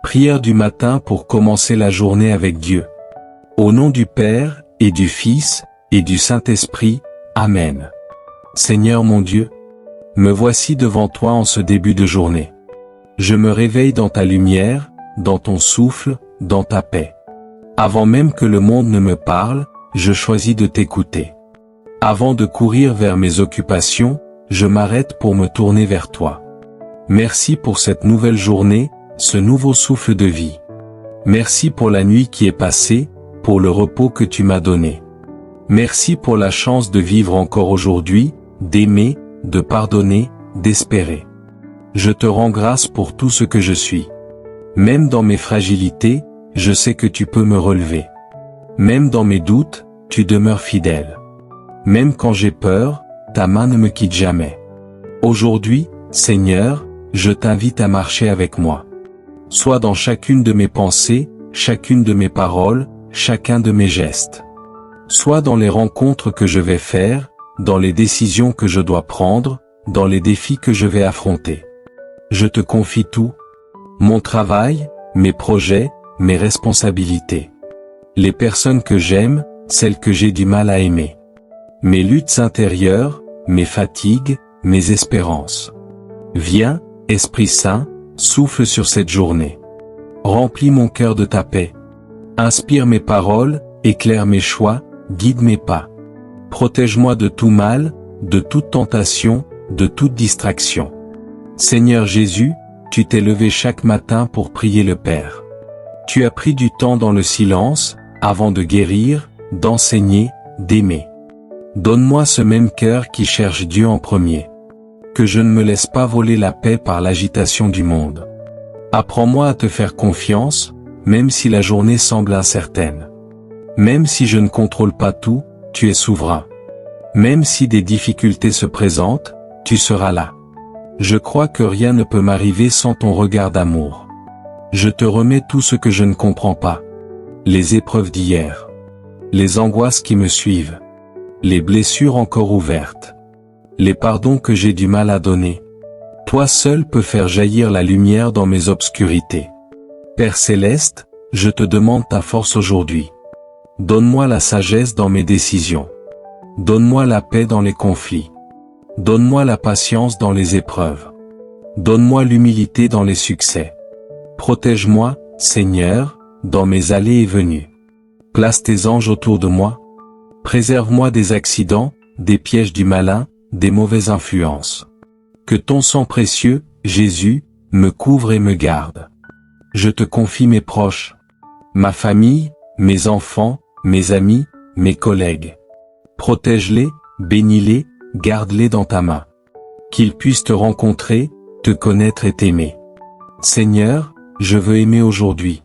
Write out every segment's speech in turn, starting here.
Prière du matin pour commencer la journée avec Dieu. Au nom du Père, et du Fils, et du Saint-Esprit, Amen. Seigneur mon Dieu, me voici devant toi en ce début de journée. Je me réveille dans ta lumière, dans ton souffle, dans ta paix. Avant même que le monde ne me parle, je choisis de t'écouter. Avant de courir vers mes occupations, je m'arrête pour me tourner vers toi. Merci pour cette nouvelle journée, ce nouveau souffle de vie. Merci pour la nuit qui est passée, pour le repos que tu m'as donné. Merci pour la chance de vivre encore aujourd'hui, d'aimer, de pardonner, d'espérer. Je te rends grâce pour tout ce que je suis. Même dans mes fragilités, je sais que tu peux me relever. Même dans mes doutes, tu demeures fidèle. Même quand j'ai peur, ta main ne me quitte jamais. Aujourd'hui, Seigneur, je t'invite à marcher avec moi. Sois dans chacune de mes pensées, chacune de mes paroles, chacun de mes gestes. Sois dans les rencontres que je vais faire, dans les décisions que je dois prendre, dans les défis que je vais affronter. Je te confie tout. Mon travail, mes projets, mes responsabilités. Les personnes que j'aime, celles que j'ai du mal à aimer. Mes luttes intérieures, mes fatigues, mes espérances. Viens, Esprit Saint, souffle sur cette journée. Remplis mon cœur de ta paix. Inspire mes paroles, éclaire mes choix, guide mes pas. Protège-moi de tout mal, de toute tentation, de toute distraction. Seigneur Jésus, tu t'es levé chaque matin pour prier le Père. Tu as pris du temps dans le silence, avant de guérir, d'enseigner, d'aimer. Donne-moi ce même cœur qui cherche Dieu en premier. Que je ne me laisse pas voler la paix par l'agitation du monde. Apprends-moi à te faire confiance, même si la journée semble incertaine. Même si je ne contrôle pas tout, tu es souverain. Même si des difficultés se présentent, tu seras là. Je crois que rien ne peut m'arriver sans ton regard d'amour. Je te remets tout ce que je ne comprends pas. Les épreuves d'hier. Les angoisses qui me suivent. Les blessures encore ouvertes. Les pardons que j'ai du mal à donner. Toi seul peux faire jaillir la lumière dans mes obscurités. Père Céleste, je te demande ta force aujourd'hui. Donne-moi la sagesse dans mes décisions. Donne-moi la paix dans les conflits. Donne-moi la patience dans les épreuves. Donne-moi l'humilité dans les succès. Protège-moi, Seigneur, dans mes allées et venues. Place tes anges autour de moi. Préserve-moi des accidents, des pièges du malin, des mauvaises influences. Que ton sang précieux, Jésus, me couvre et me garde. Je te confie mes proches, ma famille, mes enfants, mes amis, mes collègues. Protège-les, bénis-les, garde-les dans ta main. Qu'ils puissent te rencontrer, te connaître et t'aimer. Seigneur, je veux aimer aujourd'hui.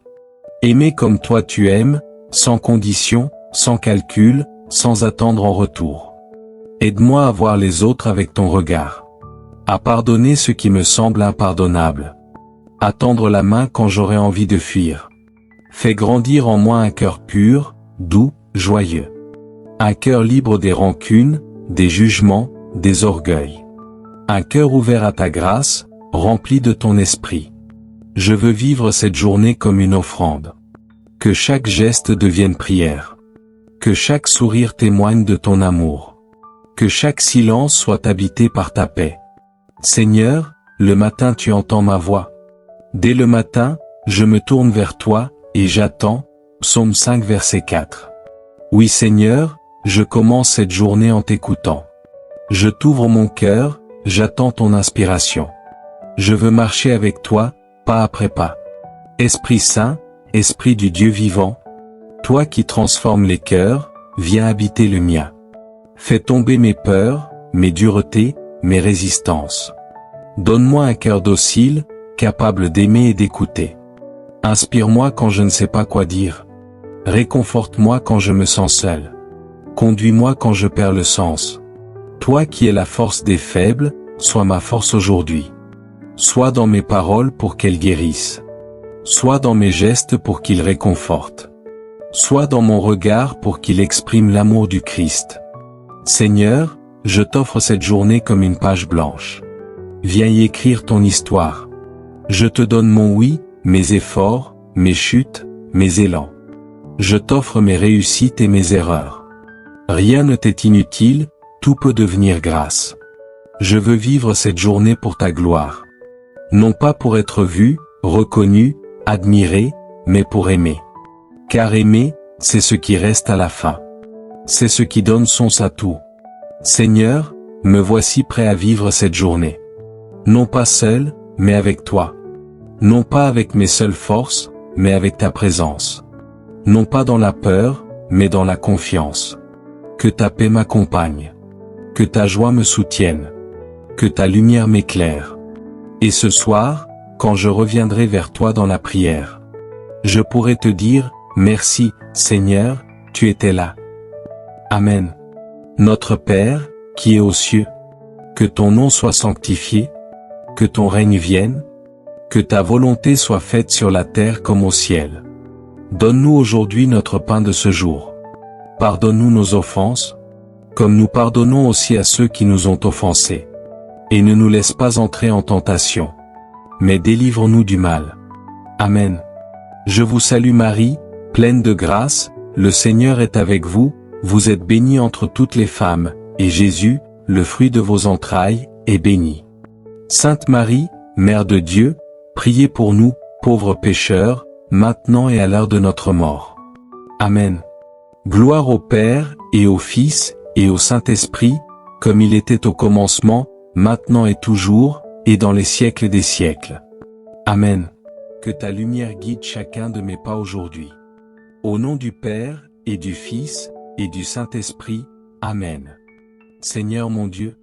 Aimer comme toi tu aimes, sans condition, sans calcul, sans attendre en retour. Aide-moi à voir les autres avec ton regard. À pardonner ce qui me semble impardonnable. À tendre la main quand j'aurai envie de fuir. Fais grandir en moi un cœur pur, doux, joyeux. Un cœur libre des rancunes, des jugements, des orgueils. Un cœur ouvert à ta grâce, rempli de ton esprit. Je veux vivre cette journée comme une offrande. Que chaque geste devienne prière. Que chaque sourire témoigne de ton amour. Que chaque silence soit habité par ta paix. Seigneur, le matin tu entends ma voix. Dès le matin, je me tourne vers toi, et j'attends. Psaume 5 verset 4. Oui Seigneur, je commence cette journée en t'écoutant. Je t'ouvre mon cœur, j'attends ton inspiration. Je veux marcher avec toi, pas après pas. Esprit Saint, Esprit du Dieu vivant, toi qui transformes les cœurs, viens habiter le mien. Fais tomber mes peurs, mes duretés, mes résistances. Donne-moi un cœur docile, capable d'aimer et d'écouter. Inspire-moi quand je ne sais pas quoi dire. Réconforte-moi quand je me sens seul. Conduis-moi quand je perds le sens. Toi qui es la force des faibles, sois ma force aujourd'hui. Sois dans mes paroles pour qu'elles guérissent. Sois dans mes gestes pour qu'ils réconfortent. Sois dans mon regard pour qu'il exprime l'amour du Christ. Seigneur, je t'offre cette journée comme une page blanche. Viens y écrire ton histoire. Je te donne mon oui, mes efforts, mes chutes, mes élans. Je t'offre mes réussites et mes erreurs. Rien ne t'est inutile, tout peut devenir grâce. Je veux vivre cette journée pour ta gloire. Non pas pour être vu, reconnu, admiré, mais pour aimer. Car aimer, c'est ce qui reste à la fin. C'est ce qui donne sens à tout. Seigneur, me voici prêt à vivre cette journée. Non pas seul, mais avec toi. Non pas avec mes seules forces, mais avec ta présence. Non pas dans la peur, mais dans la confiance. Que ta paix m'accompagne. Que ta joie me soutienne. Que ta lumière m'éclaire. Et ce soir, quand je reviendrai vers toi dans la prière, je pourrai te dire, merci, Seigneur, tu étais là. Amen. Notre Père, qui es aux cieux, que ton nom soit sanctifié, que ton règne vienne, que ta volonté soit faite sur la terre comme au ciel. Donne-nous aujourd'hui notre pain de ce jour. Pardonne-nous nos offenses, comme nous pardonnons aussi à ceux qui nous ont offensés. Et ne nous laisse pas entrer en tentation, mais délivre-nous du mal. Amen. Je vous salue Marie, pleine de grâce, le Seigneur est avec vous, vous êtes bénie entre toutes les femmes, et Jésus, le fruit de vos entrailles, est béni. Sainte Marie, Mère de Dieu, priez pour nous, pauvres pécheurs, maintenant et à l'heure de notre mort. Amen. Gloire au Père, et au Fils, et au Saint-Esprit, comme il était au commencement, maintenant et toujours, et dans les siècles des siècles. Amen. Que ta lumière guide chacun de mes pas aujourd'hui. Au nom du Père, et du Fils, et du Saint-Esprit. Amen. Seigneur mon Dieu,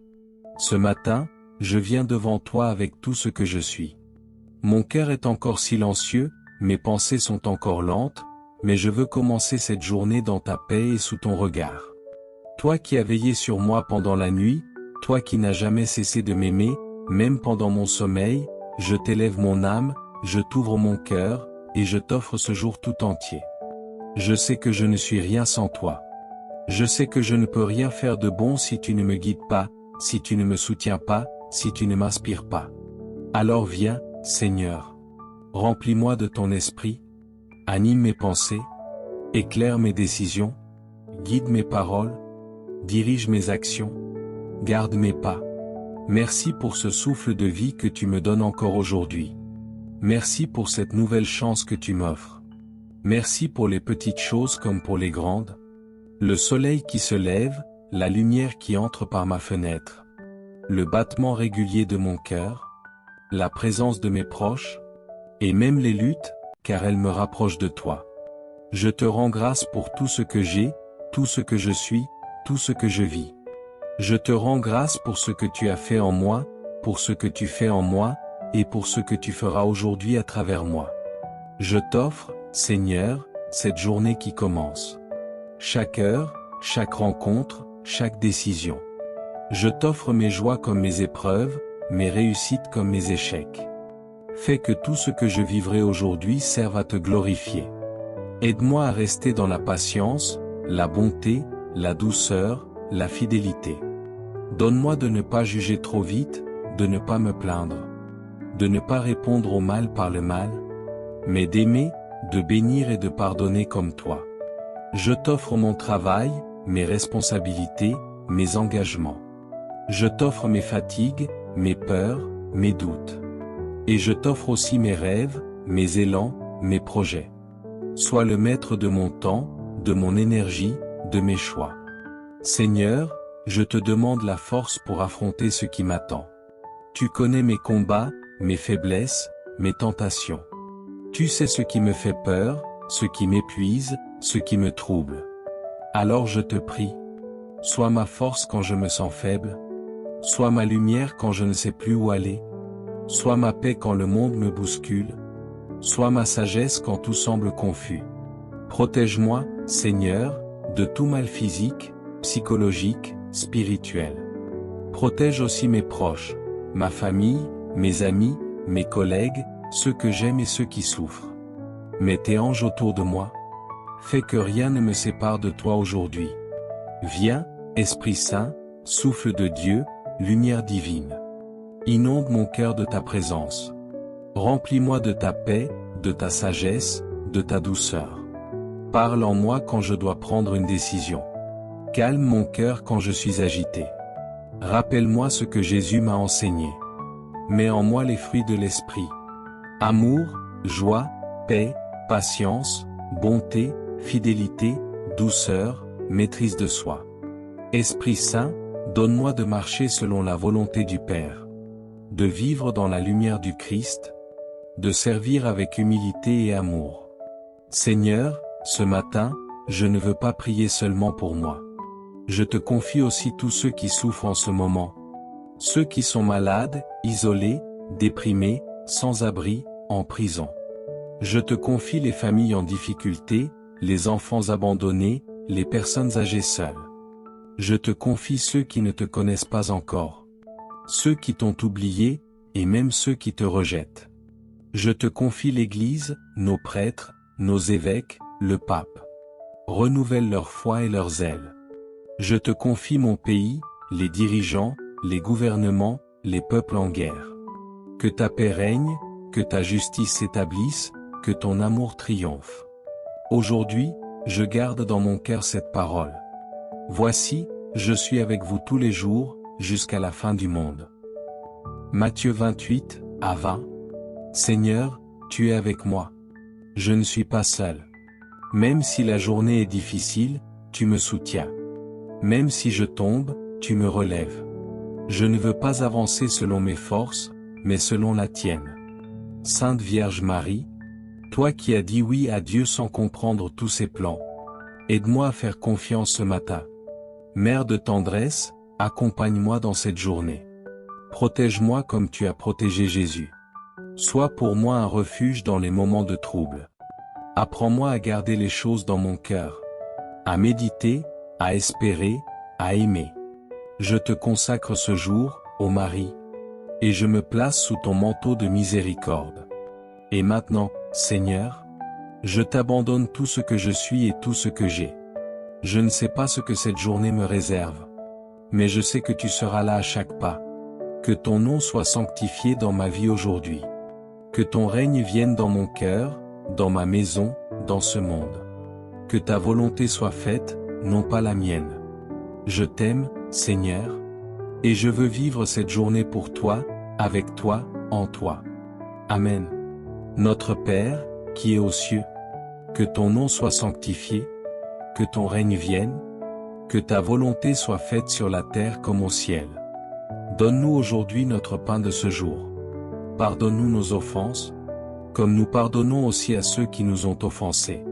ce matin, je viens devant toi avec tout ce que je suis. Mon cœur est encore silencieux, mes pensées sont encore lentes, mais je veux commencer cette journée dans ta paix et sous ton regard. Toi qui as veillé sur moi pendant la nuit, toi qui n'as jamais cessé de m'aimer, même pendant mon sommeil, je t'élève mon âme, je t'ouvre mon cœur, et je t'offre ce jour tout entier. Je sais que je ne suis rien sans toi. Je sais que je ne peux rien faire de bon si tu ne me guides pas, si tu ne me soutiens pas, si tu ne m'inspires pas. Alors viens, Seigneur. Remplis-moi de ton esprit, anime mes pensées, éclaire mes décisions, guide mes paroles, dirige mes actions, garde mes pas. Merci pour ce souffle de vie que tu me donnes encore aujourd'hui. Merci pour cette nouvelle chance que tu m'offres. Merci pour les petites choses comme pour les grandes. Le soleil qui se lève, la lumière qui entre par ma fenêtre. Le battement régulier de mon cœur, la présence de mes proches, et même les luttes, car elles me rapprochent de toi. Je te rends grâce pour tout ce que j'ai, tout ce que je suis, tout ce que je vis. Je te rends grâce pour ce que tu as fait en moi, pour ce que tu fais en moi, et pour ce que tu feras aujourd'hui à travers moi. Je t'offre, Seigneur, cette journée qui commence. Chaque heure, chaque rencontre, chaque décision. Je t'offre mes joies comme mes épreuves, mes réussites comme mes échecs. Fais que tout ce que je vivrai aujourd'hui serve à te glorifier. Aide-moi à rester dans la patience, la bonté, la douceur, la fidélité. Donne-moi de ne pas juger trop vite, de ne pas me plaindre, de ne pas répondre au mal par le mal, mais d'aimer, de bénir et de pardonner comme toi. Je t'offre mon travail, mes responsabilités, mes engagements. Je t'offre mes fatigues, mes peurs, mes doutes. Et je t'offre aussi mes rêves, mes élans, mes projets. Sois le maître de mon temps, de mon énergie, de mes choix. Seigneur, je te demande la force pour affronter ce qui m'attend. Tu connais mes combats, mes faiblesses, mes tentations. Tu sais ce qui me fait peur, ce qui m'épuise, ce qui me trouble. Alors je te prie, sois ma force quand je me sens faible, sois ma lumière quand je ne sais plus où aller, sois ma paix quand le monde me bouscule, sois ma sagesse quand tout semble confus. Protège-moi, Seigneur, de tout mal physique, psychologique, spirituel. Protège aussi mes proches, ma famille, mes amis, mes collègues, ceux que j'aime et ceux qui souffrent. Mets tes anges autour de moi. Fais que rien ne me sépare de toi aujourd'hui. Viens, Esprit Saint, souffle de Dieu, lumière divine. Inonde mon cœur de ta présence. Remplis-moi de ta paix, de ta sagesse, de ta douceur. Parle en moi quand je dois prendre une décision. Calme mon cœur quand je suis agité. Rappelle-moi ce que Jésus m'a enseigné. Mets en moi les fruits de l'esprit. Amour, joie, paix, patience, bonté, fidélité, douceur, maîtrise de soi. Esprit Saint, donne-moi de marcher selon la volonté du Père. De vivre dans la lumière du Christ. De servir avec humilité et amour. Seigneur, ce matin, je ne veux pas prier seulement pour moi. Je te confie aussi tous ceux qui souffrent en ce moment. Ceux qui sont malades, isolés, déprimés, sans abri, en prison. Je te confie les familles en difficulté, les enfants abandonnés, les personnes âgées seules. Je te confie ceux qui ne te connaissent pas encore. Ceux qui t'ont oublié, et même ceux qui te rejettent. Je te confie l'Église, nos prêtres, nos évêques, le pape. Renouvelle leur foi et leur zèle. Je te confie mon pays, les dirigeants, les gouvernements, les peuples en guerre. Que ta paix règne, que ta justice s'établisse, que ton amour triomphe. Aujourd'hui, je garde dans mon cœur cette parole. Voici, je suis avec vous tous les jours, jusqu'à la fin du monde. Matthieu 28, à 20. Seigneur, tu es avec moi. Je ne suis pas seul. Même si la journée est difficile, tu me soutiens. Même si je tombe, tu me relèves. Je ne veux pas avancer selon mes forces, mais selon la tienne. Sainte Vierge Marie, toi qui as dit oui à Dieu sans comprendre tous ses plans, aide-moi à faire confiance ce matin. Mère de tendresse, accompagne-moi dans cette journée. Protège-moi comme tu as protégé Jésus. Sois pour moi un refuge dans les moments de trouble. Apprends-moi à garder les choses dans mon cœur, à méditer, à espérer, à aimer. Je te consacre ce jour, ô Marie, et je me place sous ton manteau de miséricorde. Et maintenant, Seigneur, je t'abandonne tout ce que je suis et tout ce que j'ai. Je ne sais pas ce que cette journée me réserve, mais je sais que tu seras là à chaque pas. Que ton nom soit sanctifié dans ma vie aujourd'hui. Que ton règne vienne dans mon cœur, dans ma maison, dans ce monde. Que ta volonté soit faite, non pas la mienne. Je t'aime, Seigneur, et je veux vivre cette journée pour toi, avec toi, en toi. Amen. Notre Père, qui es aux cieux, que ton nom soit sanctifié, que ton règne vienne, que ta volonté soit faite sur la terre comme au ciel. Donne-nous aujourd'hui notre pain de ce jour. Pardonne-nous nos offenses, comme nous pardonnons aussi à ceux qui nous ont offensés.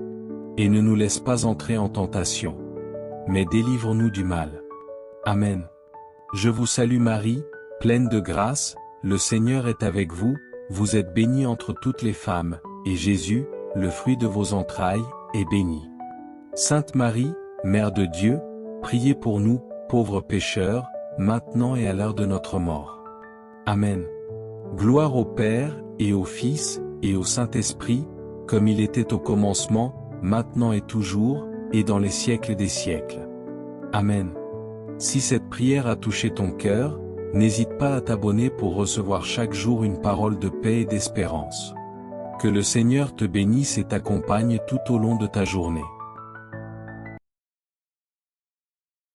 Et ne nous laisse pas entrer en tentation, mais délivre-nous du mal. Amen. Je vous salue Marie, pleine de grâce, le Seigneur est avec vous, vous êtes bénie entre toutes les femmes, et Jésus, le fruit de vos entrailles, est béni. Sainte Marie, Mère de Dieu, priez pour nous, pauvres pécheurs, maintenant et à l'heure de notre mort. Amen. Gloire au Père, et au Fils, et au Saint-Esprit, comme il était au commencement, maintenant et toujours, et dans les siècles des siècles. Amen. Si cette prière a touché ton cœur, n'hésite pas à t'abonner pour recevoir chaque jour une parole de paix et d'espérance. Que le Seigneur te bénisse et t'accompagne tout au long de ta journée.